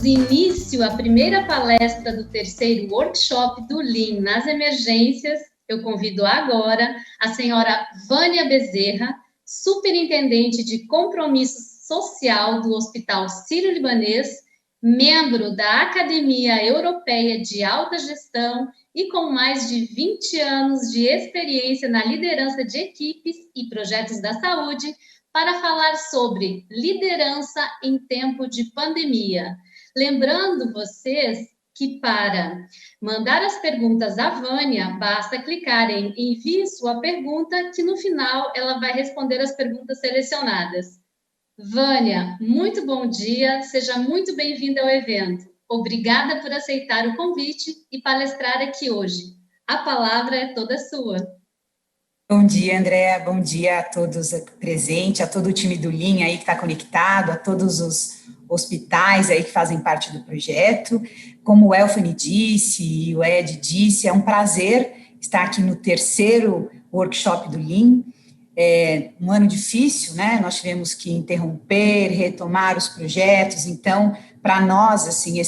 damos início à primeira palestra do terceiro workshop do Lean nas emergências. Eu convido agora a senhora Vânia Bezerra, superintendente de compromisso social do Hospital Sírio-Libanês, membro da Academia Europeia de Alta Gestão e com mais de 20 anos de experiência na liderança de equipes e projetos da saúde, para falar sobre liderança em tempo de pandemia. Lembrando vocês que para mandar as perguntas à Vânia, basta clicar em envie sua pergunta, que no final ela vai responder as perguntas selecionadas. Vânia, muito bom dia, seja muito bem-vinda ao evento. Obrigada por aceitar o convite e palestrar aqui hoje. A palavra é toda sua. Bom dia, Andréa, bom dia a todos presentes, a todo o time do Lean aí que está conectado, a todos os hospitais aí que fazem parte do projeto. Como o Elfani disse e o Ed disse, é um prazer estar aqui no terceiro workshop do Lean. É um ano difícil, né? Nós tivemos que interromper, retomar os projetos, então, para nós, assim,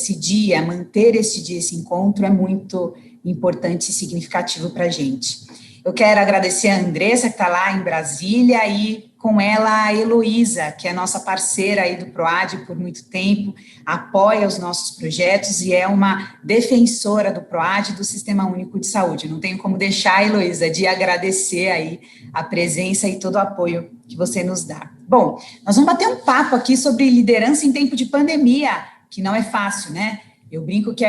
manter esse dia, esse encontro é muito importante e significativo para a gente. Eu quero agradecer a Andressa, que está lá em Brasília, e com ela a Heloísa, que é nossa parceira aí do PROAD por muito tempo, apoia os nossos projetos e é uma defensora do PROAD e do Sistema Único de Saúde. Não tenho como deixar, Heloísa, de agradecer aí a presença e todo o apoio que você nos dá. Bom, nós vamos bater um papo aqui sobre liderança em tempo de pandemia, que não é fácil, né? Eu brinco que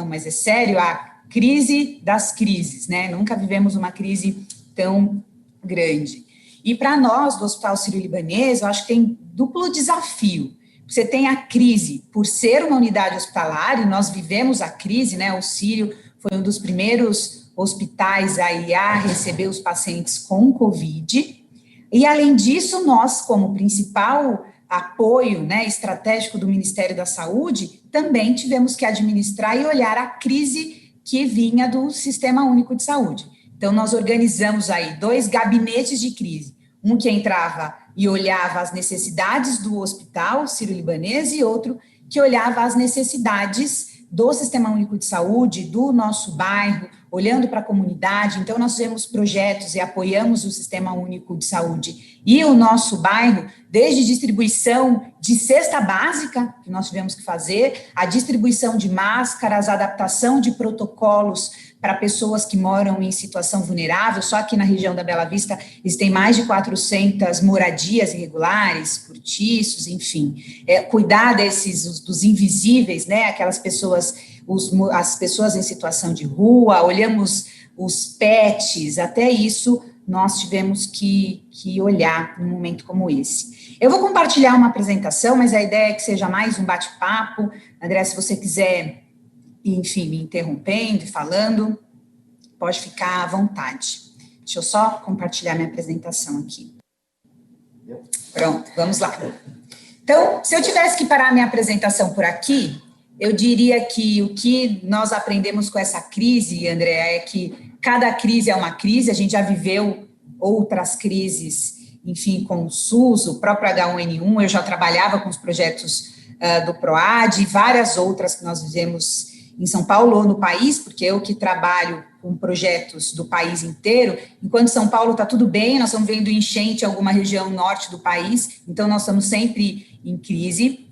mas é sério, a crise das crises, né? Nunca vivemos uma crise tão grande. E para nós, do Hospital Sírio-Libanês, eu acho que tem duplo desafio. Você tem a crise por ser uma unidade hospitalar, e nós vivemos a crise, né? O Sírio foi um dos primeiros hospitais aí a receber os pacientes com Covid. E, além disso, nós, como principal apoio, né, estratégico do Ministério da Saúde, também tivemos que administrar e olhar a crise que vinha do Sistema Único de Saúde. Então, nós organizamos aí 2 gabinetes de crise, um que entrava e olhava as necessidades do Hospital Sírio-Libanês e outro que olhava as necessidades do Sistema Único de Saúde, do nosso bairro, olhando para a comunidade. Então, nós fizemos projetos e apoiamos o Sistema Único de Saúde e o nosso bairro, desde distribuição de cesta básica, que nós tivemos que fazer, a distribuição de máscaras, a adaptação de protocolos para pessoas que moram em situação vulnerável. Só aqui na região da Bela Vista existem mais de 400 moradias irregulares, cortiços, enfim. Cuidar dos invisíveis, né, aquelas pessoas, as pessoas em situação de rua, olhamos os pets, até isso nós tivemos que olhar num momento como esse. Eu vou compartilhar uma apresentação, mas a ideia é que seja mais um bate-papo. André, se você quiser, enfim, me interrompendo e falando, pode ficar à vontade. Deixa eu só compartilhar minha apresentação aqui. Pronto, vamos lá. Então, se eu tivesse que parar minha apresentação por aqui, eu diria que o que nós aprendemos com essa crise, André, é que cada crise é uma crise. A gente já viveu outras crises, enfim, com o SUS, o próprio H1N1, eu já trabalhava com os projetos do PROAD e várias outras que nós vivemos em São Paulo ou no país, porque eu que trabalho com projetos do país inteiro. Enquanto São Paulo está tudo bem, nós estamos vendo enchente em alguma região norte do país, então nós estamos sempre em crise.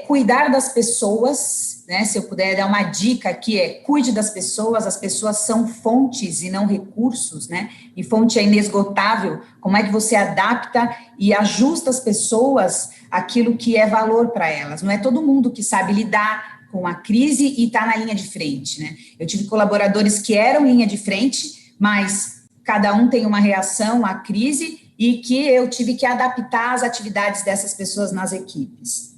Cuidar das pessoas, né, se eu puder dar uma dica aqui, cuide das pessoas. As pessoas são fontes e não recursos, né, e fonte é inesgotável. Como é que você adapta e ajusta as pessoas aquilo que é valor para elas? Não é todo mundo que sabe lidar com a crise e está na linha de frente, né? Eu tive colaboradores que eram linha de frente, mas cada um tem uma reação à crise e que eu tive que adaptar as atividades dessas pessoas nas equipes.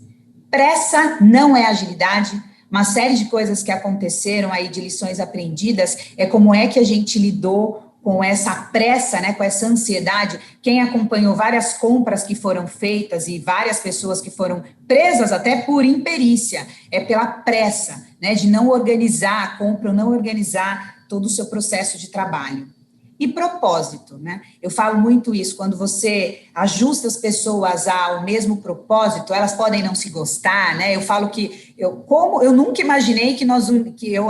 Pressa não é agilidade. Uma série de coisas que aconteceram aí, de lições aprendidas, como é que a gente lidou com essa pressa, né, com essa ansiedade. Quem acompanhou várias compras que foram feitas e várias pessoas que foram presas até por imperícia, pela pressa, né, de não organizar a compra ou não organizar todo o seu processo de trabalho. e propósito, né? Eu falo muito isso, quando você ajusta as pessoas ao mesmo propósito, elas podem não se gostar, né? Eu falo que eu nunca imaginei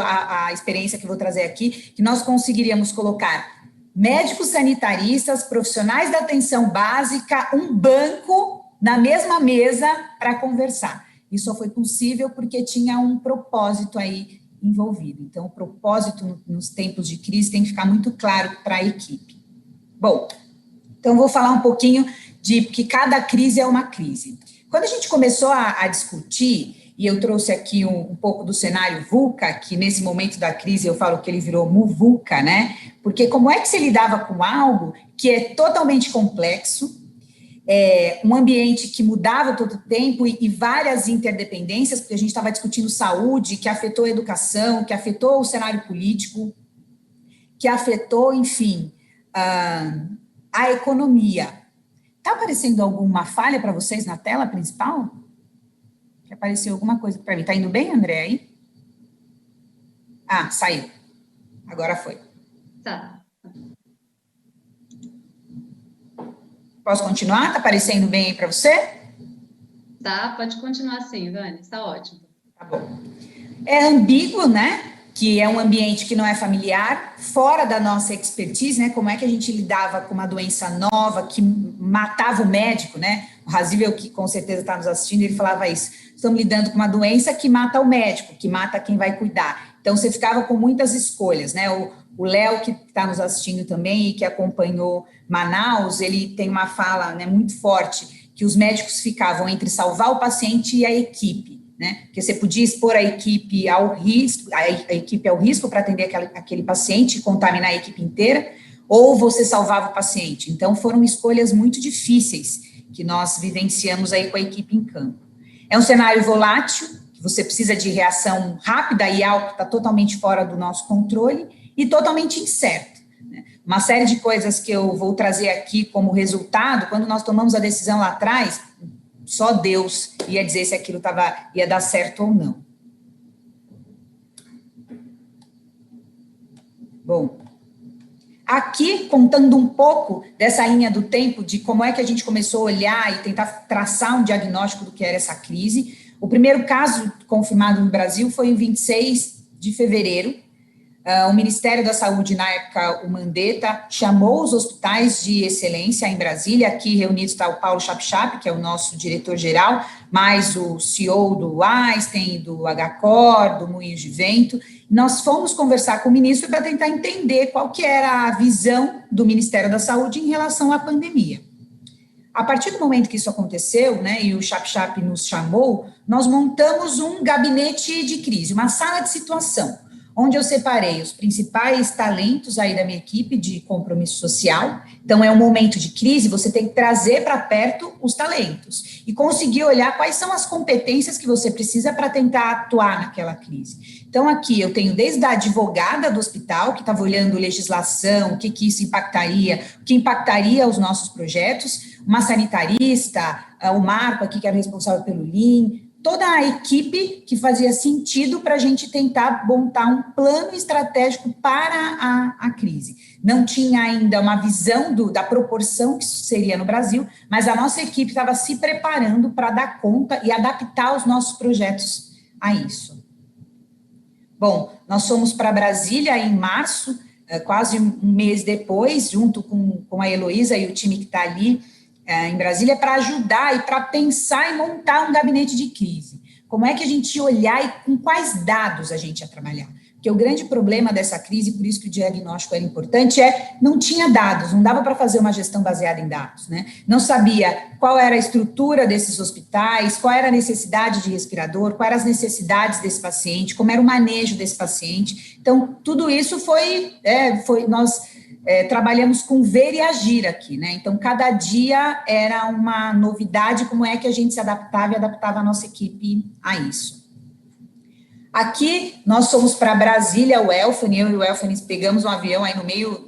a experiência que eu vou trazer aqui, que nós conseguiríamos colocar médicos sanitaristas, profissionais da atenção básica, um banco na mesma mesa para conversar. Isso só foi possível porque tinha um propósito aí envolvido. Então, o propósito nos tempos de crise tem que ficar muito claro para a equipe. Bom, então vou falar um pouquinho de que cada crise é uma crise. Quando a gente começou a discutir, e eu trouxe aqui um pouco do cenário VUCA, que nesse momento da crise eu falo que ele virou MUVUCA, né? Porque como é que se lidava com algo que é totalmente complexo, um ambiente que mudava todo o tempo e várias interdependências, porque a gente estava discutindo saúde, que afetou a educação, que afetou o cenário político, que afetou, enfim, a economia. Está aparecendo alguma falha para vocês na tela principal? Que apareceu alguma coisa para mim. Está indo bem, André, aí? Ah, saiu. Agora foi. Tá. Posso continuar? Está aparecendo bem aí para você? Tá, pode continuar sim, Vânia, está ótimo. Tá bom. É ambíguo, né? Que é um ambiente que não é familiar, fora da nossa expertise, né? Como é que a gente lidava com uma doença nova que matava o médico, né? O Razível, que com certeza está nos assistindo, ele falava isso. Estamos lidando com uma doença que mata o médico, que mata quem vai cuidar. Então, você ficava com muitas escolhas, né? O Léo, que está nos assistindo também e que acompanhou Manaus, ele tem uma fala, né, muito forte, que os médicos ficavam entre salvar o paciente e a equipe, né? Porque você podia expor a equipe ao risco, a equipe ao risco para atender aquele paciente e contaminar a equipe inteira, ou você salvava o paciente. Então, foram escolhas muito difíceis que nós vivenciamos aí com a equipe em campo. É um cenário volátil, que você precisa de reação rápida e algo que está totalmente fora do nosso controle e totalmente incerto. Né? Uma série de coisas que eu vou trazer aqui como resultado, quando nós tomamos a decisão lá atrás, só Deus ia dizer se aquilo ia dar certo ou não. Bom, aqui, contando um pouco dessa linha do tempo, de como é que a gente começou a olhar e tentar traçar um diagnóstico do que era essa crise. O primeiro caso confirmado no Brasil foi em 26 de fevereiro. O Ministério da Saúde, na época, o Mandetta, chamou os hospitais de excelência em Brasília. Aqui reunidos está o Paulo Chapchap, que é o nosso diretor-geral, mais o CEO do Einstein, do HCOR, do Moinhos de Vento. Nós fomos conversar com o ministro para tentar entender qual que era a visão do Ministério da Saúde em relação à pandemia. A partir do momento que isso aconteceu, né, e o Chapchap nos chamou, nós montamos um gabinete de crise, uma sala de situação, onde eu separei os principais talentos aí da minha equipe de compromisso social. Então, é um momento de crise, você tem que trazer para perto os talentos e conseguir olhar quais são as competências que você precisa para tentar atuar naquela crise. Então, aqui eu tenho desde a advogada do hospital, que estava olhando legislação, o que isso impactaria, o que impactaria os nossos projetos, uma sanitarista, o Marco aqui, que era responsável pelo Lean, toda a equipe que fazia sentido para a gente tentar montar um plano estratégico para a crise. Não tinha ainda uma visão da proporção que isso seria no Brasil, mas a nossa equipe estava se preparando para dar conta e adaptar os nossos projetos a isso. Bom, nós fomos para Brasília em março, quase um mês depois, junto com a Heloísa e o time que está ali, em Brasília, para ajudar e para pensar e montar um gabinete de crise. Como é que a gente ia olhar e com quais dados a gente ia trabalhar? Porque o grande problema dessa crise, por isso que o diagnóstico era importante, não tinha dados, não dava para fazer uma gestão baseada em dados, né? Não sabia qual era a estrutura desses hospitais, qual era a necessidade de respirador, quais eram as necessidades desse paciente, como era o manejo desse paciente. Então, tudo isso nós trabalhamos com ver e agir aqui, né? Então, cada dia era uma novidade, como é que a gente se adaptava e adaptava a nossa equipe a isso. Aqui, nós fomos para Brasília, eu e o Elfanis pegamos um avião aí no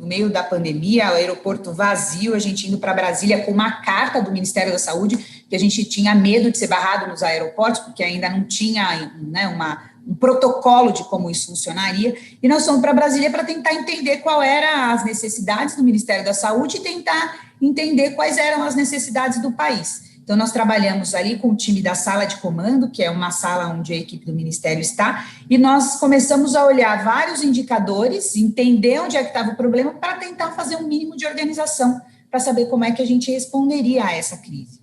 meio da pandemia, o aeroporto vazio, a gente indo para Brasília com uma carta do Ministério da Saúde, que a gente tinha medo de ser barrado nos aeroportos, porque ainda não tinha, né, um protocolo de como isso funcionaria, e nós fomos para Brasília para tentar entender qual eram as necessidades do Ministério da Saúde e tentar entender quais eram as necessidades do país. Então, nós trabalhamos ali com o time da sala de comando, que é uma sala onde a equipe do Ministério está, e nós começamos a olhar vários indicadores, entender onde é que estava o problema, para tentar fazer um mínimo de organização, para saber como é que a gente responderia a essa crise.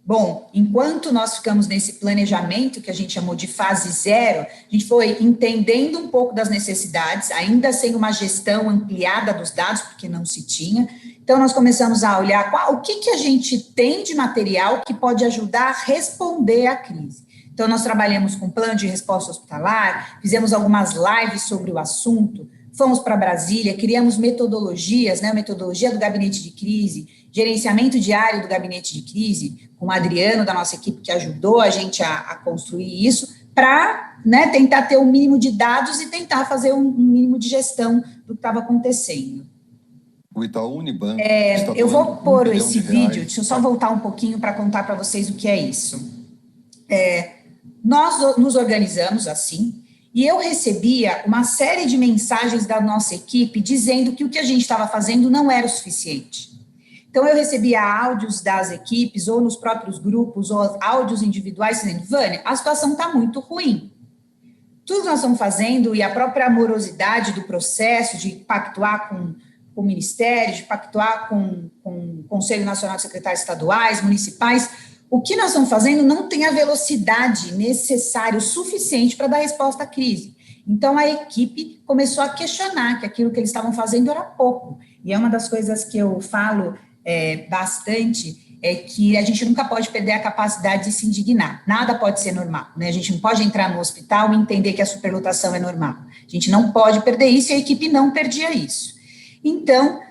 Bom, enquanto nós ficamos nesse planejamento, que a gente chamou de fase zero, a gente foi entendendo um pouco das necessidades, ainda sem uma gestão ampliada dos dados, porque não se tinha. Então, nós começamos a olhar o que a gente tem de material que pode ajudar a responder à crise. Então, nós trabalhamos com plano de resposta hospitalar, fizemos algumas lives sobre o assunto, fomos para Brasília, criamos metodologias, né, metodologia do gabinete de crise, gerenciamento diário do gabinete de crise, com o Adriano, da nossa equipe, que ajudou a gente a construir isso, para, né, tentar ter um mínimo de dados e tentar fazer um mínimo de gestão do que estava acontecendo. O Itaú Unibanco... eu vou pôr esse vídeo, deixa eu só voltar um pouquinho para contar para vocês o que é isso. Nós nos organizamos assim, e eu recebia uma série de mensagens da nossa equipe dizendo que o que a gente estava fazendo não era o suficiente. Então, eu recebia áudios das equipes, ou nos próprios grupos, ou áudios individuais, dizendo, Vânia, a situação está muito ruim. Tudo que nós estamos fazendo, e a própria amorosidade do processo de pactuar com o Ministério, de pactuar com o Conselho Nacional de Secretários Estaduais, municipais, o que nós estamos fazendo não tem a velocidade necessária, o suficiente para dar resposta à crise. Então, a equipe começou a questionar que aquilo que eles estavam fazendo era pouco. E é uma das coisas que eu falo bastante, é que a gente nunca pode perder a capacidade de se indignar. Nada pode ser normal, né? A gente não pode entrar no hospital e entender que a superlotação é normal. A gente não pode perder isso, e a equipe não perdia isso. Então,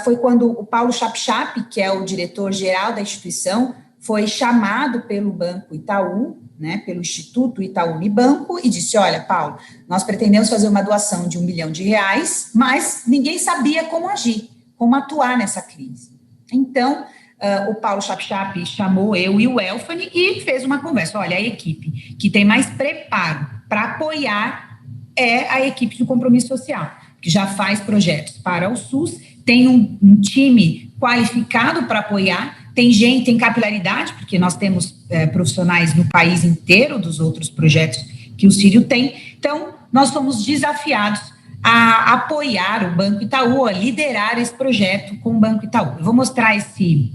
foi quando o Paulo Chapchap, que é o diretor-geral da instituição, foi chamado pelo Banco Itaú, né, pelo Instituto Itaú Unibanco, e disse, olha, Paulo, nós pretendemos fazer uma doação de R$1 milhão, mas ninguém sabia como agir, como atuar nessa crise. Então, o Paulo Chapchap chamou eu e o Elfani e fez uma conversa. Olha, a equipe que tem mais preparo para apoiar é a equipe do Compromisso Social, que já faz projetos para o SUS, tem um time qualificado para apoiar, tem capilaridade, porque nós temos profissionais no país inteiro dos outros projetos que o Sírio tem. Então, nós fomos desafiados a apoiar o Banco Itaú, a liderar esse projeto com o Banco Itaú. Eu vou mostrar esse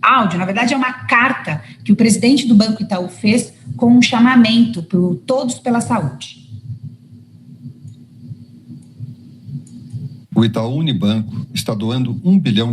áudio, na verdade é uma carta que o presidente do Banco Itaú fez com um chamamento para o Todos pela Saúde. O Itaú Unibanco está doando R$1 bilhão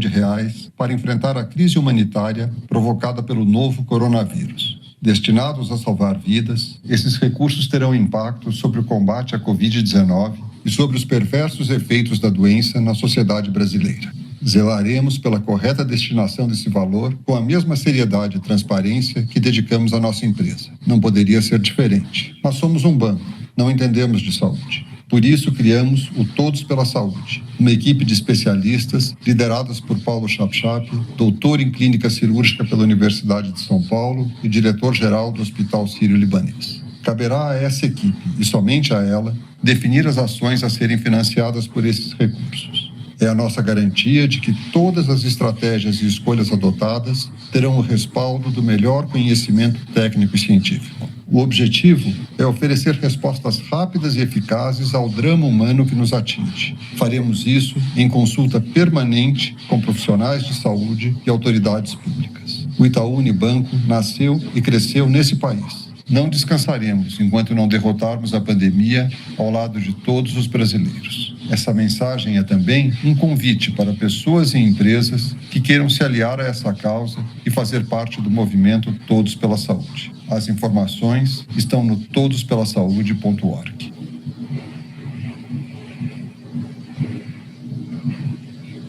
para enfrentar a crise humanitária provocada pelo novo coronavírus. Destinados a salvar vidas, esses recursos terão impacto sobre o combate à Covid-19 e sobre os perversos efeitos da doença na sociedade brasileira. Zelaremos pela correta destinação desse valor com a mesma seriedade e transparência que dedicamos à nossa empresa. Não poderia ser diferente. Nós somos um banco, não entendemos de saúde. Por isso, criamos o Todos pela Saúde, uma equipe de especialistas lideradas por Paulo Chapchap, doutor em clínica cirúrgica pela Universidade de São Paulo e diretor-geral do Hospital Sírio-Libanês. Caberá a essa equipe, e somente a ela, definir as ações a serem financiadas por esses recursos. É a nossa garantia de que todas as estratégias e escolhas adotadas terão o respaldo do melhor conhecimento técnico e científico. O objetivo é oferecer respostas rápidas e eficazes ao drama humano que nos atinge. Faremos isso em consulta permanente com profissionais de saúde e autoridades públicas. O Itaú Unibanco nasceu e cresceu nesse país. Não descansaremos enquanto não derrotarmos a pandemia ao lado de todos os brasileiros. Essa mensagem é também um convite para pessoas e empresas que queiram se aliar a essa causa e fazer parte do movimento Todos pela Saúde. As informações estão no todospelasaude.org.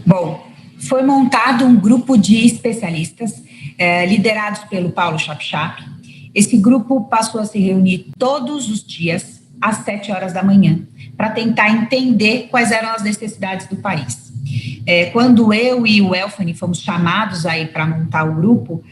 Bom, foi montado um grupo de especialistas liderados pelo Paulo Chapchap. Esse grupo passou a se reunir todos os dias às 7 horas da manhã, para tentar entender quais eram as necessidades do país. Quando eu e o Elfani fomos chamados aí para montar o grupo,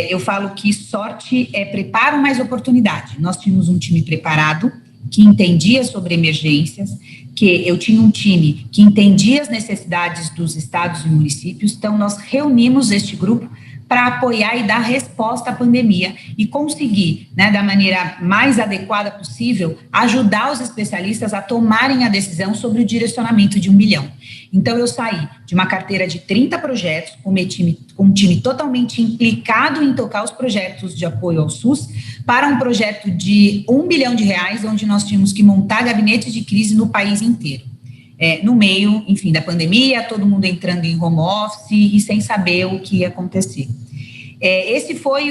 eu falo que sorte é preparo mais oportunidade. Nós tínhamos um time preparado, que entendia sobre emergências, que eu tinha um time que entendia as necessidades dos estados e municípios, então nós reunimos este grupo para apoiar e dar resposta à pandemia e conseguir, né, da maneira mais adequada possível, ajudar os especialistas a tomarem a decisão sobre o direcionamento de 1 bilhão. Então, eu saí de uma carteira de 30 projetos, com um time totalmente implicado em tocar os projetos de apoio ao SUS, para um projeto de 1 bilhão de reais, onde nós tínhamos que montar gabinetes de crise no país inteiro. No meio, enfim, da pandemia, todo mundo entrando em home office e sem saber o que ia acontecer. Esse foi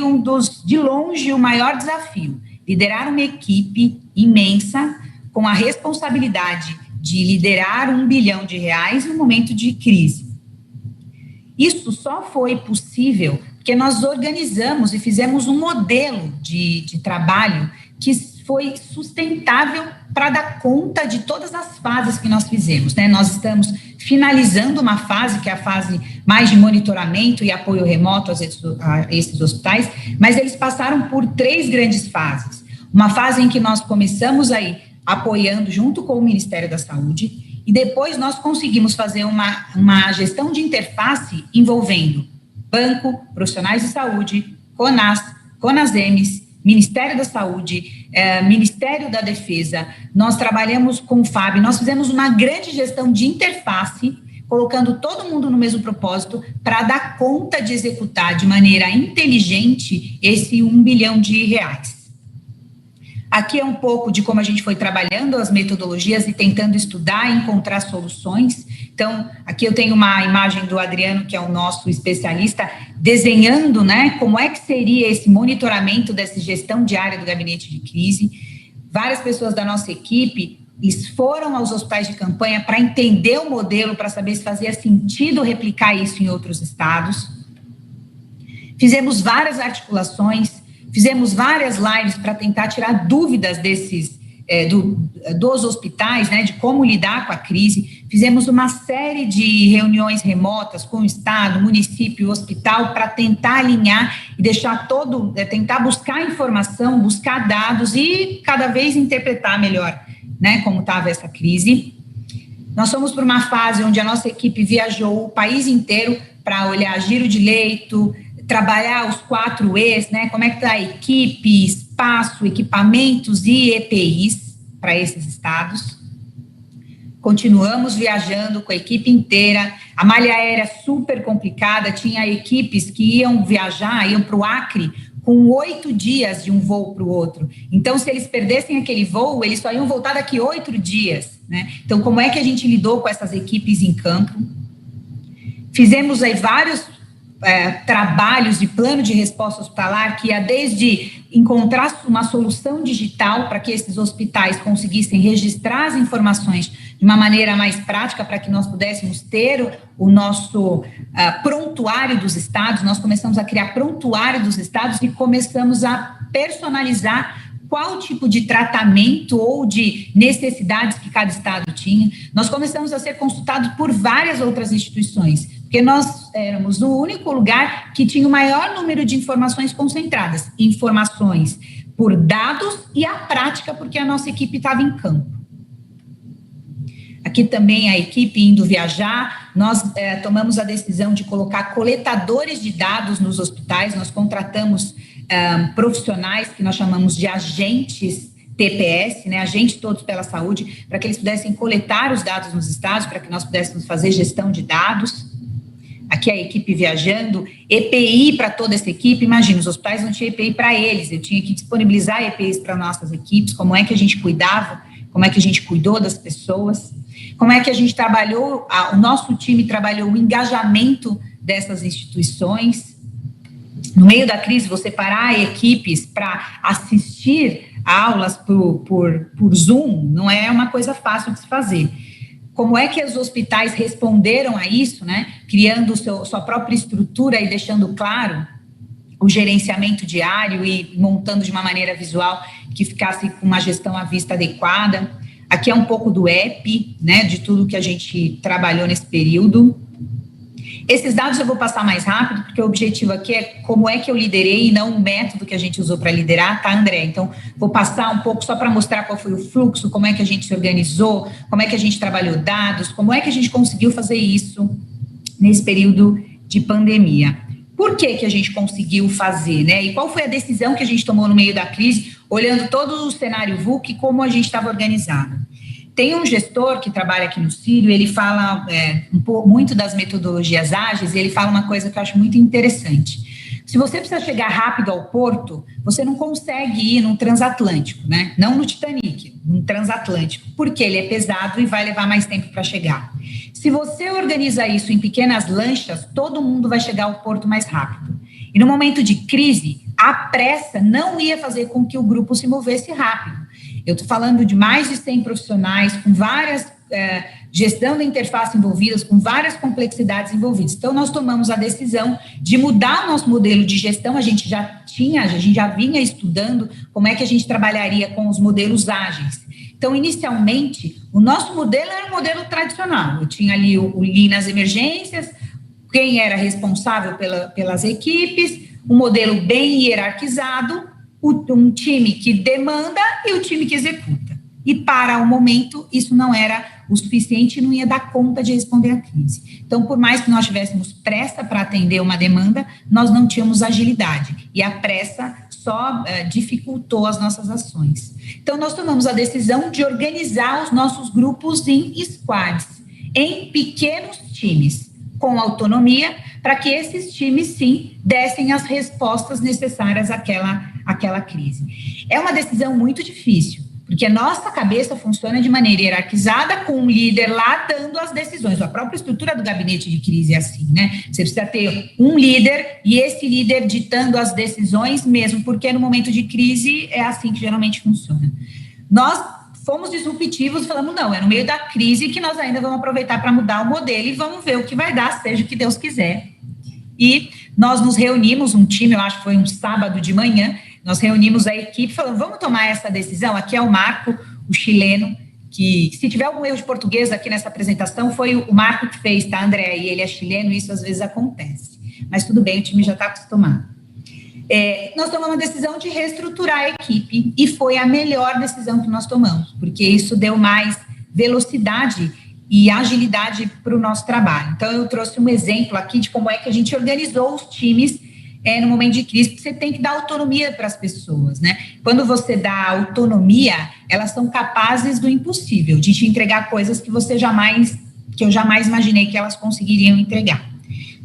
de longe, o maior desafio, liderar uma equipe imensa com a responsabilidade de liderar 1 bilhão de reais no momento de crise. Isso só foi possível porque nós organizamos e fizemos um modelo de trabalho que foi sustentável para dar conta de todas as fases que nós fizemos, né? Nós estamos finalizando uma fase, que é a fase mais de monitoramento e apoio remoto a esses hospitais, mas eles passaram por 3 grandes fases. Uma fase em que nós começamos aí apoiando junto com o Ministério da Saúde, e depois nós conseguimos fazer uma gestão de interface envolvendo banco, profissionais de saúde, CONAS, CONASEMES, Ministério da Saúde, Ministério da Defesa. Nós trabalhamos com o FAB, nós fizemos uma grande gestão de interface, colocando todo mundo no mesmo propósito, para dar conta de executar de maneira inteligente esse 1 bilhão de reais. Aqui é um pouco de como a gente foi trabalhando as metodologias e tentando estudar e encontrar soluções. Então, aqui eu tenho uma imagem do Adriano, que é o nosso especialista, desenhando, né, como é que seria esse monitoramento dessa gestão diária do gabinete de crise. Várias pessoas da nossa equipe foram aos hospitais de campanha para entender o modelo, para saber se fazia sentido replicar isso em outros estados. Fizemos várias articulações, fizemos várias lives para tentar tirar dúvidas dos hospitais, né, de como lidar com a crise. Fizemos uma série de reuniões remotas com o estado, município, hospital, para tentar alinhar e deixar tentar buscar informação, buscar dados e cada vez interpretar melhor, né, como estava essa crise. Nós fomos para uma fase onde a nossa equipe viajou o país inteiro para olhar giro de leito, trabalhar os 4 E's, né? Como é que está a equipe, espaço, equipamentos e EPIs para esses estados. Continuamos viajando com a equipe inteira. A malha aérea super complicada, tinha equipes que iam para o Acre com 8 dias de um voo para o outro. Então, se eles perdessem aquele voo, eles só iam voltar daqui 8 dias, né? Então, como é que a gente lidou com essas equipes em campo? Fizemos aí vários trabalhos de plano de resposta hospitalar, que ia desde encontrar uma solução digital para que esses hospitais conseguissem registrar as informações de uma maneira mais prática, para que nós pudéssemos ter o nosso prontuário dos estados. Nós começamos a criar prontuário dos estados e começamos a personalizar qual tipo de tratamento ou de necessidades que cada estado tinha. Nós começamos a ser consultados por várias outras instituições, porque nós éramos o único lugar que tinha o maior número de informações concentradas, informações por dados e a prática, porque a nossa equipe estava em campo. Aqui também a equipe indo viajar, nós tomamos a decisão de colocar coletadores de dados nos hospitais. Nós contratamos profissionais que nós chamamos de agentes TPS, né, agentes todos pela saúde, para que eles pudessem coletar os dados nos estados, para que nós pudéssemos fazer gestão de dados. Aqui a equipe viajando, EPI para toda essa equipe. Imagina, os hospitais não tinham EPI para eles, eu tinha que disponibilizar EPIs para nossas equipes. Como é que a gente cuidava, como é que a gente cuidou das pessoas, como é que a gente trabalhou, o nosso time trabalhou o engajamento dessas instituições. No meio da crise, você parar equipes para assistir aulas por Zoom não é uma coisa fácil de se fazer. Como é que os hospitais responderam a isso, né? Criando sua própria estrutura e deixando claro o gerenciamento diário e montando de uma maneira visual que ficasse com uma gestão à vista adequada. Aqui é um pouco do app, né, de tudo que a gente trabalhou nesse período. Esses dados eu vou passar mais rápido, porque o objetivo aqui é como é que eu liderei e não o método que a gente usou para liderar, tá, André? Então, vou passar um pouco só para mostrar qual foi o fluxo, como é que a gente se organizou, como é que a gente trabalhou dados, como é que a gente conseguiu fazer isso nesse período de pandemia. Por que a gente conseguiu fazer, né? E qual foi a decisão que a gente tomou no meio da crise, olhando todo o cenário VUCA e como a gente estava organizado? Tem um gestor que trabalha aqui no Círio, ele fala muito das metodologias ágeis, e ele fala uma coisa que eu acho muito interessante. Se você precisa chegar rápido ao porto, você não consegue ir num transatlântico, né? Não no Titanic, num transatlântico, porque ele é pesado e vai levar mais tempo para chegar. Se você organiza isso em pequenas lanchas, todo mundo vai chegar ao porto mais rápido. E no momento de crise, a pressa não ia fazer com que o grupo se movesse rápido. Eu estou falando de mais de 100 profissionais, com várias gestão da interface envolvidas, com várias complexidades envolvidas. Então, nós tomamos a decisão de mudar o nosso modelo de gestão. A gente já vinha estudando como é que a gente trabalharia com os modelos ágeis. Então, inicialmente, o nosso modelo era um modelo tradicional. Eu tinha ali o Lean nas emergências, quem era responsável pelas equipes, um modelo bem hierarquizado, um time que demanda e o time que executa. E para o momento, isso não era o suficiente e não ia dar conta de responder à crise. Então, por mais que nós tivéssemos pressa para atender uma demanda, nós não tínhamos agilidade. E a pressa só dificultou as nossas ações. Então, nós tomamos a decisão de organizar os nossos grupos em squads, em pequenos times, com autonomia, para que esses times, sim, dessem as respostas necessárias àquela crise. É uma decisão muito difícil, porque a nossa cabeça funciona de maneira hierarquizada, com um líder lá dando as decisões. A própria estrutura do gabinete de crise é assim, né? Você precisa ter um líder e esse líder ditando as decisões mesmo, porque no momento de crise é assim que geralmente funciona. Nós fomos disruptivos, falamos, não, é no meio da crise que nós ainda vamos aproveitar para mudar o modelo e vamos ver o que vai dar, seja o que Deus quiser. E nós nos reunimos, um time, eu acho que foi um sábado de manhã, nós reunimos a equipe, falando, vamos tomar essa decisão? Aqui é o Marco, o chileno, que se tiver algum erro de português aqui nessa apresentação, foi o Marco que fez, tá, André? E ele é chileno, isso às vezes acontece. Mas tudo bem, o time já está acostumado. Nós tomamos a decisão de reestruturar a equipe e foi a melhor decisão que nós tomamos, porque isso deu mais velocidade e agilidade para o nosso trabalho. Então, eu trouxe um exemplo aqui de como é que a gente organizou os times no momento de crise, porque você tem que dar autonomia para as pessoas, né? Quando você dá autonomia, elas são capazes do impossível, de te entregar coisas que eu jamais imaginei que elas conseguiriam entregar.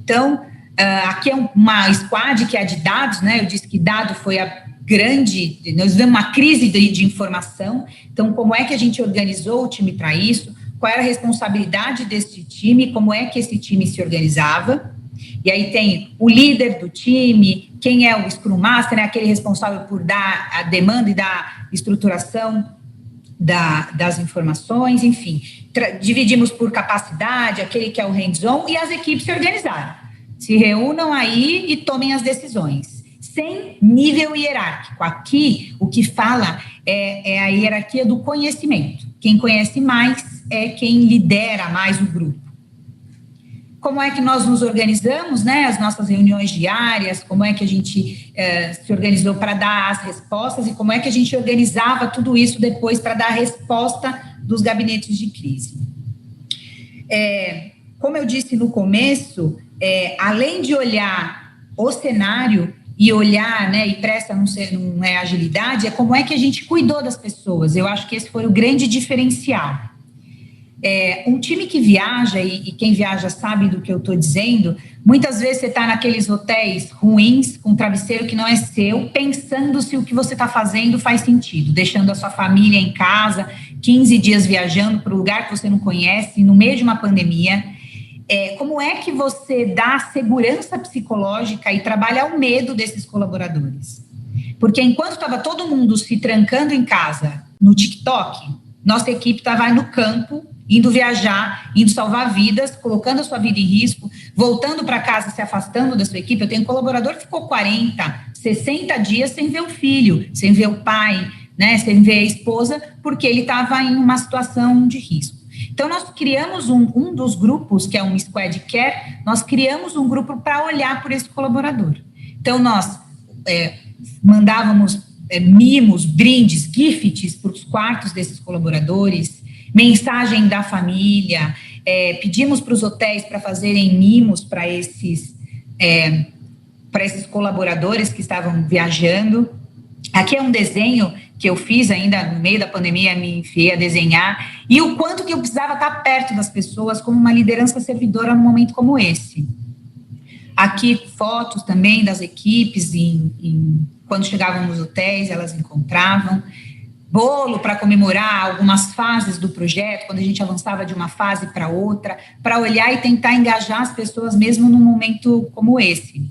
Então, aqui é uma squad que é de dados, né? Eu disse que dado foi nós vivemos uma crise de informação. Então, como é que a gente organizou o time para isso? Qual era a responsabilidade desse time? Como é que esse time se organizava? E aí tem o líder do time, quem é o Scrum Master, né? Aquele responsável por dar a demanda e dar estruturação das informações, enfim. Dividimos por capacidade, aquele que é o hands-on, e as equipes se organizaram. Se reúnam aí e tomem as decisões, sem nível hierárquico. Aqui, o que fala é a hierarquia do conhecimento. Quem conhece mais é quem lidera mais o grupo. Como é que nós nos organizamos, né? As nossas reuniões diárias, como é que a gente se organizou para dar as respostas e como é que a gente organizava tudo isso depois para dar a resposta dos gabinetes de crise. Como eu disse no começo, além de olhar o cenário e olhar, né, e pressa não é agilidade, é como é que a gente cuidou das pessoas. Eu acho que esse foi o grande diferencial. Um time que viaja, e quem viaja sabe do que eu estou dizendo, muitas vezes você está naqueles hotéis ruins, com um travesseiro que não é seu, pensando se o que você está fazendo faz sentido, deixando a sua família em casa, 15 dias viajando para um lugar que você não conhece, no meio de uma pandemia. Como é que você dá segurança psicológica e trabalha o medo desses colaboradores? Porque enquanto estava todo mundo se trancando em casa, no TikTok, nossa equipe estava no campo, indo viajar, indo salvar vidas, colocando a sua vida em risco. voltando para casa, se afastando da sua equipe. Eu tenho um colaborador que ficou 40, 60 dias sem ver o filho, sem ver o pai, né, sem ver a esposa, porque ele estava em uma situação de risco. Então, nós criamos um dos grupos, que é um Squad Care, nós criamos um grupo para olhar por esse colaborador. Então, nós mandávamos mimos, brindes, gifts para os quartos desses colaboradores, mensagem da família, pedimos para os hotéis para fazerem mimos para esses colaboradores que estavam viajando. Aqui é um desenho que eu fiz ainda no meio da pandemia, me enfiei a desenhar, e o quanto que eu precisava estar perto das pessoas como uma liderança servidora num momento como esse. Aqui fotos também das equipes, quando chegavam nos hotéis, elas encontravam. Bolo para comemorar algumas fases do projeto, quando a gente avançava de uma fase para outra, para olhar e tentar engajar as pessoas mesmo num momento como esse.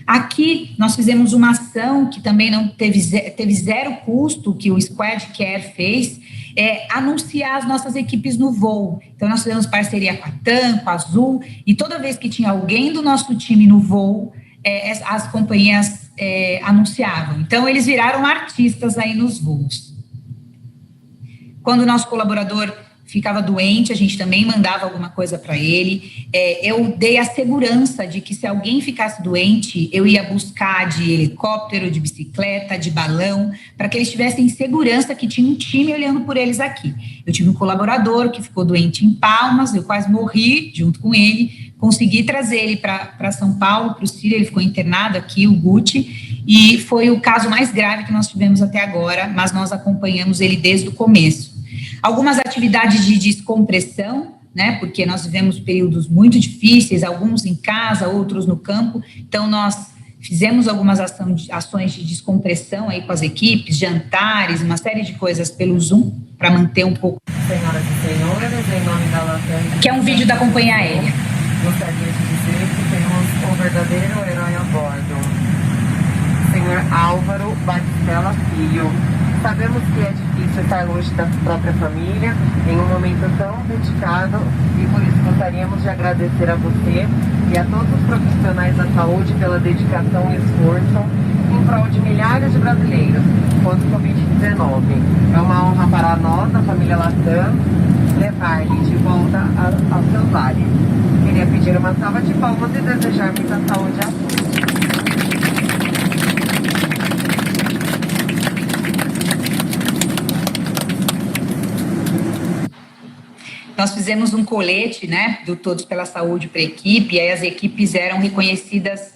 Aqui, nós fizemos uma ação que também não teve zero custo, que o Squad Care fez, anunciar as nossas equipes no voo. Então, nós fizemos parceria com a TAM, com a Azul, e toda vez que tinha alguém do nosso time no voo, as companhias anunciavam. Então, eles viraram artistas aí nos voos. Quando o nosso colaborador ficava doente, a gente também mandava alguma coisa para ele. Eu dei a segurança de que se alguém ficasse doente, eu ia buscar de helicóptero, de bicicleta, de balão, para que eles tivessem segurança que tinha um time olhando por eles aqui. Eu tive um colaborador que ficou doente em Palmas, eu quase morri junto com ele, consegui trazer ele para São Paulo, para o Sírio, ele ficou internado aqui, o Guti, e foi o caso mais grave que nós tivemos até agora, mas nós acompanhamos ele desde o começo. Algumas atividades de descompressão, né, porque nós vivemos períodos muito difíceis, alguns em casa, outros no campo, então nós fizemos algumas ações de descompressão aí com as equipes, jantares, uma série de coisas pelo Zoom, para manter um pouco. Senhoras e senhores, em nome da LATAM... Que é um vídeo da companhia aérea. Gostaria de dizer que temos um verdadeiro herói a bordo, o senhor Álvaro Batistella Filho. Sabemos que é difícil estar longe da própria família em um momento tão dedicado e por isso gostaríamos de agradecer a você e a todos os profissionais da saúde pela dedicação e esforço em prol de milhares de brasileiros contra o Covid-19. É uma honra para nós, a família Latam, levar-lhe de volta aos seus lares. Queria pedir uma salva de palmas e desejar muita saúde a todos. Nós fizemos um colete, né, do Todos pela Saúde para a equipe, e aí as equipes eram reconhecidas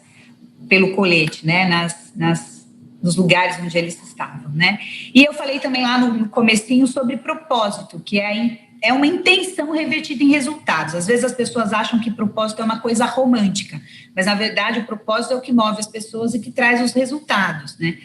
pelo colete, né, nos lugares onde eles estavam, né. E eu falei também lá no comecinho sobre propósito, que é uma intenção revertida em resultados. Às vezes as pessoas acham que propósito é uma coisa romântica, mas na verdade o propósito é o que move as pessoas e que traz os resultados, né.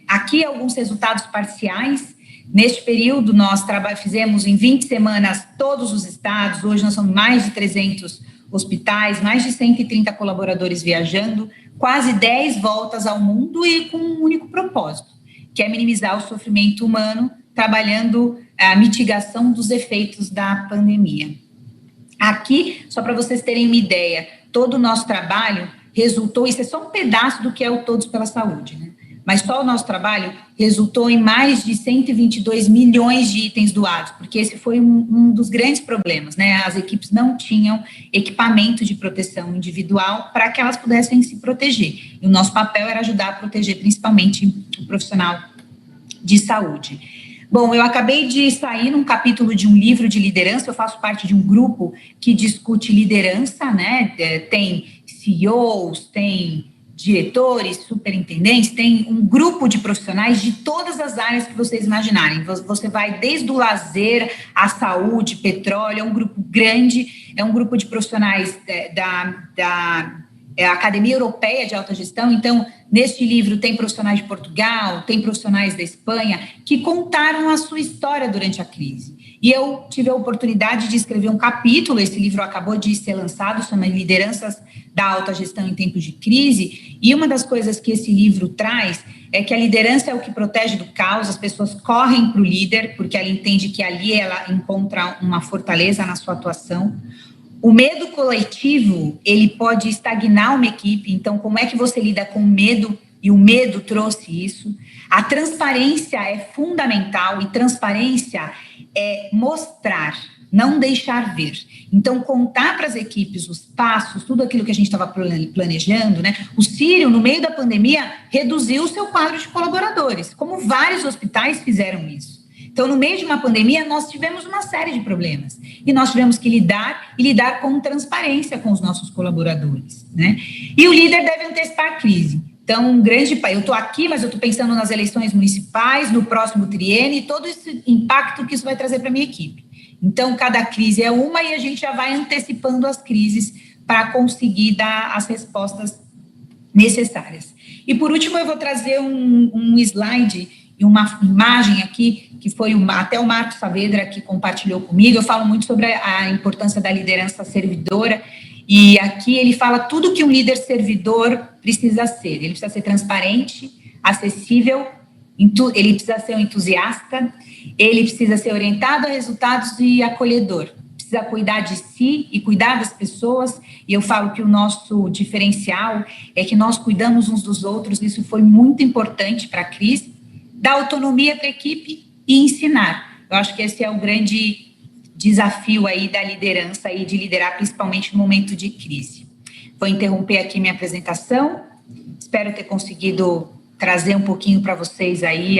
Aqui alguns resultados parciais. Neste período, nós fizemos em 20 semanas todos os estados, hoje nós somos mais de 300 hospitais, mais de 130 colaboradores viajando, quase 10 voltas ao mundo e com um único propósito, que é minimizar o sofrimento humano, trabalhando a mitigação dos efeitos da pandemia. Aqui, só para vocês terem uma ideia, todo o nosso trabalho resultou, isso é só um pedaço do que é o Todos pela Saúde, né? Mas só o nosso trabalho resultou em mais de 122 milhões de itens doados, porque esse foi um dos grandes problemas, né? As equipes não tinham equipamento de proteção individual para que elas pudessem se proteger. E o nosso papel era ajudar a proteger principalmente o profissional de saúde. Bom, eu acabei de sair num capítulo de um livro de liderança, eu faço parte de um grupo que discute liderança, né? Tem CEOs, tem diretores, superintendentes, tem um grupo de profissionais de todas as áreas que vocês imaginarem. Você vai desde o lazer, à saúde, petróleo, é um grupo grande, é um grupo de profissionais da Academia Europeia de Alta Gestão. Então, neste livro tem profissionais de Portugal, tem profissionais da Espanha, que contaram a sua história durante a crise. E eu tive a oportunidade de escrever um capítulo, esse livro acabou de ser lançado, chama Lideranças da Alta Gestão em Tempos de Crise, e uma das coisas que esse livro traz é que a liderança é o que protege do caos, as pessoas correm para o líder, porque ela entende que ali ela encontra uma fortaleza na sua atuação. O medo coletivo, ele pode estagnar uma equipe, então como é que você lida com o medo? E o medo trouxe isso. A transparência é fundamental, e transparência é mostrar, não deixar ver. Então, contar para as equipes os passos, tudo aquilo que a gente estava planejando, né? O Sírio, no meio da pandemia, reduziu o seu quadro de colaboradores, como vários hospitais fizeram isso. Então, no meio de uma pandemia, nós tivemos uma série de problemas. E nós tivemos que lidar com transparência com os nossos colaboradores, né? E o líder deve antecipar a crise. Então, eu estou aqui, mas eu estou pensando nas eleições municipais, no próximo triênio, e todo esse impacto que isso vai trazer para a minha equipe. Então, cada crise é uma, e a gente já vai antecipando as crises para conseguir dar as respostas necessárias. E, por último, eu vou trazer um slide e uma imagem aqui, que foi até o Marcos Saavedra que compartilhou comigo. Eu falo muito sobre a importância da liderança servidora, e aqui ele fala tudo que um líder servidor precisa ser. Ele precisa ser transparente, acessível, ele precisa ser um entusiasta, ele precisa ser orientado a resultados e acolhedor. Precisa cuidar de si e cuidar das pessoas, e eu falo que o nosso diferencial é que nós cuidamos uns dos outros. Isso foi muito importante para a crise. Dar autonomia para a equipe e ensinar. Eu acho que esse é o grande desafio aí da liderança e de liderar, principalmente no momento de crise. Vou interromper aqui minha apresentação. Espero ter conseguido trazer um pouquinho para vocês aí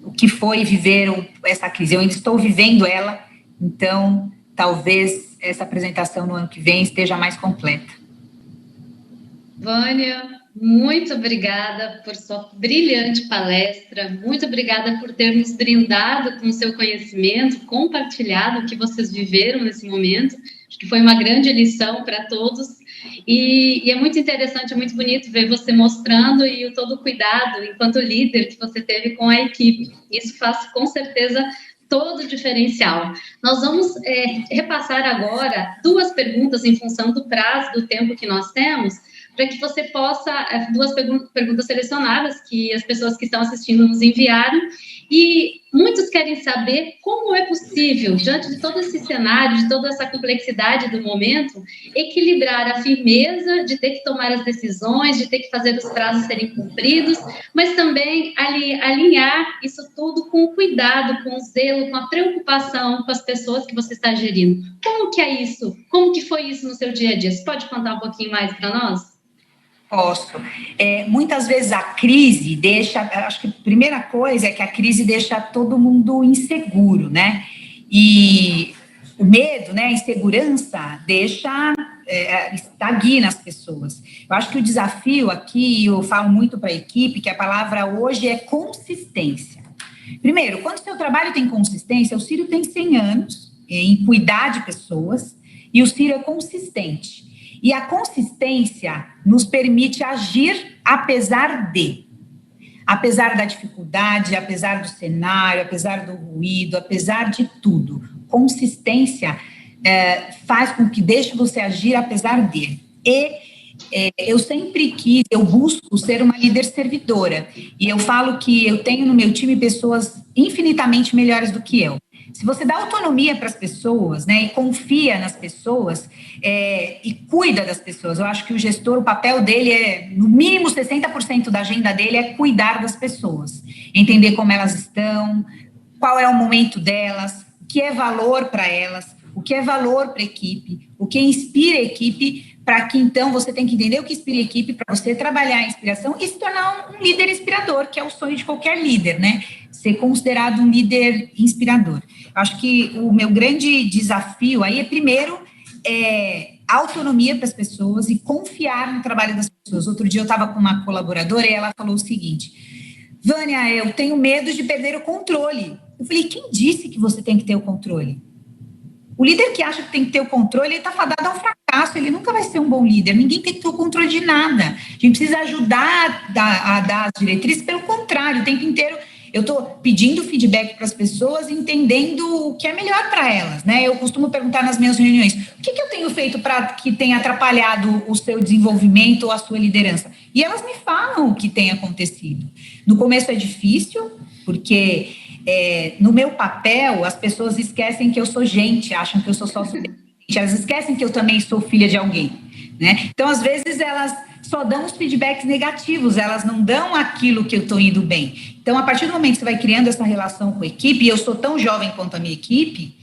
o que foi viver essa crise. Eu ainda estou vivendo ela, então talvez essa apresentação no ano que vem esteja mais completa. Vânia, muito obrigada por sua brilhante palestra, muito obrigada por ter nos brindado com o seu conhecimento, compartilhado o que vocês viveram nesse momento. Acho que foi uma grande lição para todos, e é muito interessante, é muito bonito ver você mostrando e todo o cuidado, enquanto líder, que você teve com a equipe. Isso faz, com certeza, todo o diferencial. Nós vamos repassar agora 2 perguntas em função do prazo, do tempo que nós temos, para que você possa, 2 perguntas selecionadas que as pessoas que estão assistindo nos enviaram, e muitos querem saber como é possível, diante de todo esse cenário, de toda essa complexidade do momento, equilibrar a firmeza de ter que tomar as decisões, de ter que fazer os prazos serem cumpridos, mas também alinhar isso tudo com o cuidado, com o zelo, com a preocupação com as pessoas que você está gerindo. Como que é isso? Como que foi isso no seu dia a dia? Você pode contar um pouquinho mais para nós? Posso. Muitas vezes a crise acho que a primeira coisa é que a crise deixa todo mundo inseguro, né? E o medo, né, a insegurança estagna as pessoas. Eu acho que o desafio aqui, eu falo muito para a equipe, que a palavra hoje é consistência. Primeiro, quando o seu trabalho tem consistência, o Sírio tem 100 anos em cuidar de pessoas, e o Sírio é consistente. E a consistência nos permite agir apesar da dificuldade, apesar do cenário, apesar do ruído, apesar de tudo. Consistência faz com que deixe você agir apesar dele. E eu busco ser uma líder servidora. E eu falo que eu tenho no meu time pessoas infinitamente melhores do que eu. Se você dá autonomia para as pessoas, né, e confia nas pessoas, e cuida das pessoas, eu acho que o gestor, o papel dele no mínimo 60% da agenda dele é cuidar das pessoas, entender como elas estão, qual é o momento delas, o que é valor para elas, o que é valor para a equipe, o que inspira a equipe, para que, então, você tem que entender o que inspira a equipe, para você trabalhar a inspiração e se tornar um líder inspirador, que é o sonho de qualquer líder, né? Ser considerado um líder inspirador. Acho que o meu grande desafio aí é, primeiro, autonomia para as pessoas e confiar no trabalho das pessoas. Outro dia eu estava com uma colaboradora e ela falou o seguinte: Vânia, eu tenho medo de perder o controle. Eu falei, quem disse que você tem que ter o controle? O líder que acha que tem que ter o controle, ele está fadado a um fracasso, ele nunca vai ser um bom líder. Ninguém tem que ter o controle de nada. A gente precisa ajudar a dar as diretrizes, pelo contrário, o tempo inteiro eu estou pedindo feedback para as pessoas, entendendo o que é melhor para elas, né? Eu costumo perguntar nas minhas reuniões, o que eu tenho feito para que tenha atrapalhado o seu desenvolvimento ou a sua liderança? E elas me falam o que tem acontecido. No começo é difícil, porque no meu papel, as pessoas esquecem que eu sou gente, acham que eu sou só supervisora. Elas esquecem que eu também sou filha de alguém, né? Então, às vezes, elas só dão os feedbacks negativos, elas não dão aquilo que eu estou indo bem. Então, a partir do momento que você vai criando essa relação com a equipe, e eu sou tão jovem quanto a minha equipe,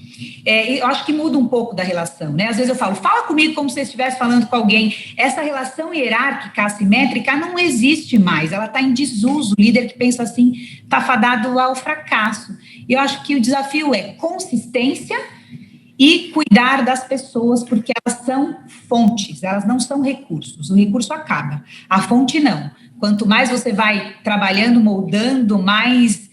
eu acho que muda um pouco da relação, né? Às vezes eu falo, fala comigo como se você estivesse falando com alguém. Essa relação hierárquica, assimétrica, não existe mais, ela está em desuso. O líder que pensa assim está fadado ao fracasso. E eu acho que o desafio é consistência e cuidar das pessoas, porque elas são fontes, elas não são recursos. O recurso acaba, a fonte não. Quanto mais você vai trabalhando, moldando, mais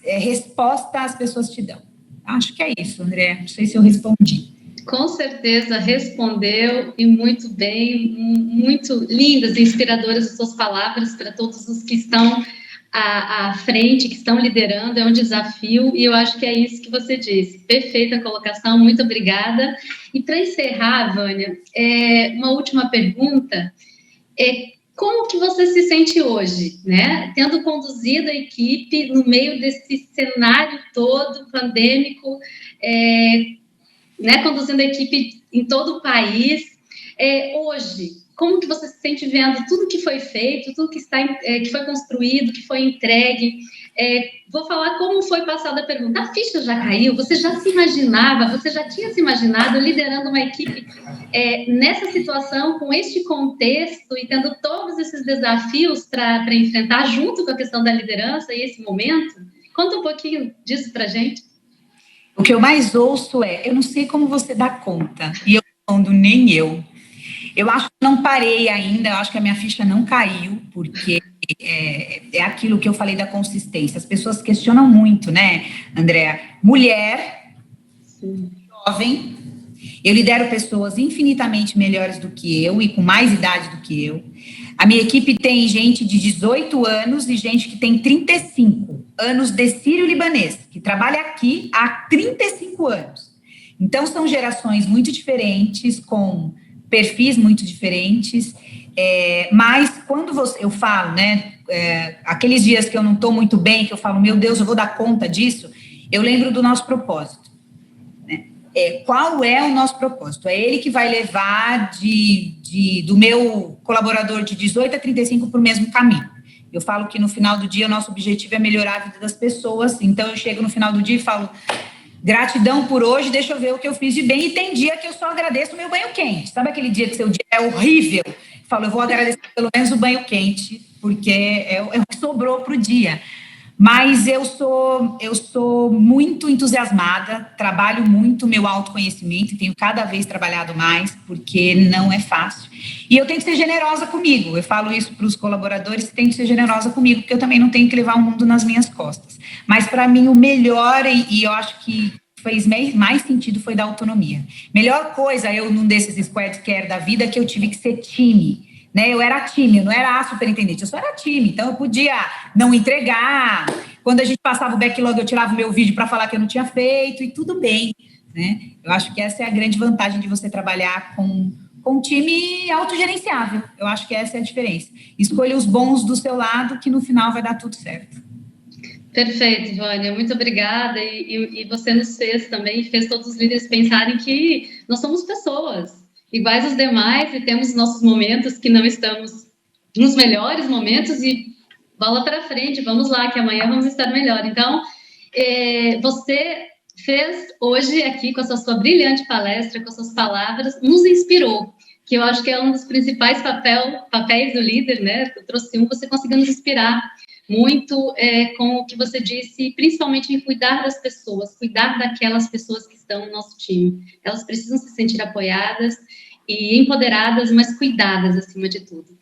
resposta as pessoas te dão. Acho que é isso, André. Não sei se eu respondi. Com certeza respondeu, e muito bem, muito lindas e inspiradoras as suas palavras para todos os que estão à frente, que estão liderando. É um desafio, e eu acho que é isso que você disse. Perfeita a colocação, muito obrigada. E para encerrar, Vânia, uma última pergunta. Como que você se sente hoje, né? Tendo conduzido a equipe no meio desse cenário todo pandêmico, né? Conduzindo a equipe em todo o país. Hoje, como que você se sente vendo tudo que foi feito, tudo que foi construído, que foi entregue? Vou falar como foi passada a pergunta. A ficha já caiu? Você já se imaginava, você já tinha se imaginado liderando uma equipe nessa situação, com este contexto e tendo todos esses desafios para enfrentar junto com a questão da liderança e esse momento? Conta um pouquinho disso para a gente. O que eu mais ouço eu não sei como você dá conta. E eu respondo, nem eu. Eu acho que não parei ainda, eu acho que a minha ficha não caiu, porque é aquilo que eu falei da consistência. As pessoas questionam muito, né, Andréa? Mulher, sim, jovem, eu lidero pessoas infinitamente melhores do que eu e com mais idade do que eu. A minha equipe tem gente de 18 anos e gente que tem 35 anos de sírio-libanês, que trabalha aqui há 35 anos. Então, são gerações muito diferentes, com perfis muito diferentes, mas quando eu falo, né, aqueles dias que eu não estou muito bem, que eu falo, meu Deus, eu vou dar conta disso, eu lembro do nosso propósito. Né? Qual é o nosso propósito? É ele que vai levar do meu colaborador de 18 a 35 para o mesmo caminho. Eu falo que no final do dia o nosso objetivo é melhorar a vida das pessoas, então eu chego no final do dia e falo, gratidão por hoje, deixa eu ver o que eu fiz de bem. E tem dia que eu só agradeço o meu banho quente. Sabe aquele dia que seu dia é horrível? Falo, eu vou agradecer pelo menos o banho quente, porque é o que sobrou para o dia. Mas eu sou muito entusiasmada, trabalho muito meu autoconhecimento, tenho cada vez trabalhado mais, porque não é fácil. E eu tenho que ser generosa comigo. Eu falo isso para os colaboradores, tenho que ser generosa comigo, porque eu também não tenho que levar o mundo nas minhas costas. Mas, para mim, o melhor, e eu acho que fez mais sentido, foi da autonomia. Melhor coisa, eu num desses squad care da vida, que eu tive que ser time. Né, eu era time, eu não era a superintendente, eu só era time, então eu podia não entregar. Quando a gente passava o backlog, eu tirava o meu vídeo para falar que eu não tinha feito, e tudo bem. Né? Eu acho que essa é a grande vantagem de você trabalhar com um time autogerenciável. Eu acho que essa é a diferença. Escolha os bons do seu lado, que no final vai dar tudo certo. Perfeito, Vânia, muito obrigada. E você nos fez também, fez todos os líderes pensarem que nós somos pessoas iguais aos demais e temos nossos momentos que não estamos nos melhores momentos e bola para frente, vamos lá, que amanhã vamos estar melhor. Então, você fez hoje aqui com a sua brilhante palestra, com as suas palavras, nos inspirou, que eu acho que é um dos principais papéis do líder, né? Eu trouxe você conseguiu nos inspirar muito com o que você disse, principalmente em cuidar das pessoas, cuidar daquelas pessoas que estão no nosso time. Elas precisam se sentir apoiadas e empoderadas, mas cuidadas acima de tudo.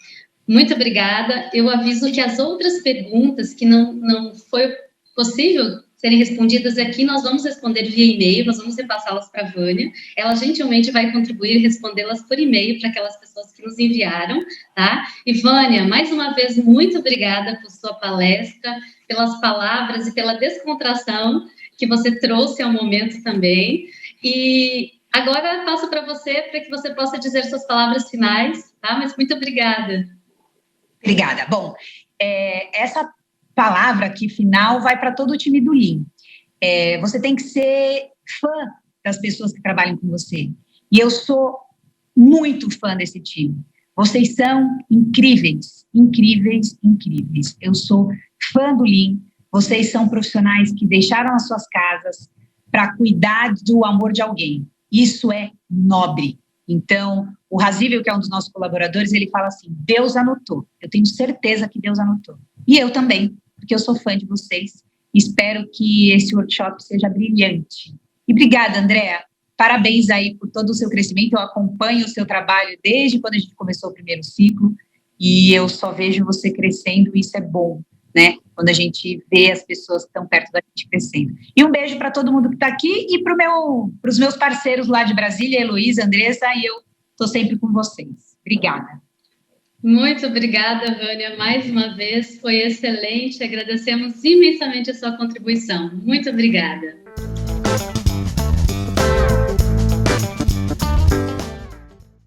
Muito obrigada. Eu aviso que as outras perguntas que não foi possível serem respondidas aqui, nós vamos responder via e-mail, nós vamos repassá-las para a Vânia. Ela gentilmente vai contribuir e respondê-las por e-mail para aquelas pessoas que nos enviaram, tá? E Vânia, mais uma vez, muito obrigada por sua palestra, pelas palavras e pela descontração que você trouxe ao momento também. E agora passo para você, para que você possa dizer suas palavras finais, tá? Mas muito obrigada. Obrigada. Bom, essa palavra aqui final vai para todo o time do Lean. Você tem que ser fã das pessoas que trabalham com você. E eu sou muito fã desse time. Vocês são incríveis, incríveis, incríveis. Eu sou fã do Lean. Vocês são profissionais que deixaram as suas casas para cuidar do amor de alguém. Isso é nobre. Então, o Razível, que é um dos nossos colaboradores, ele fala assim, Deus anotou. Eu tenho certeza que Deus anotou. E eu também, porque eu sou fã de vocês. Espero que esse workshop seja brilhante. E obrigada, Andréa. Parabéns aí por todo o seu crescimento. Eu acompanho o seu trabalho desde quando a gente começou o primeiro ciclo e eu só vejo você crescendo e isso é bom, né? Quando a gente vê as pessoas que estão perto da gente crescendo. E um beijo para todo mundo que está aqui e para os meus parceiros lá de Brasília, Heloísa, Andressa, e eu estou sempre com vocês. Obrigada. Muito obrigada, Vânia, mais uma vez, foi excelente, agradecemos imensamente a sua contribuição. Muito obrigada.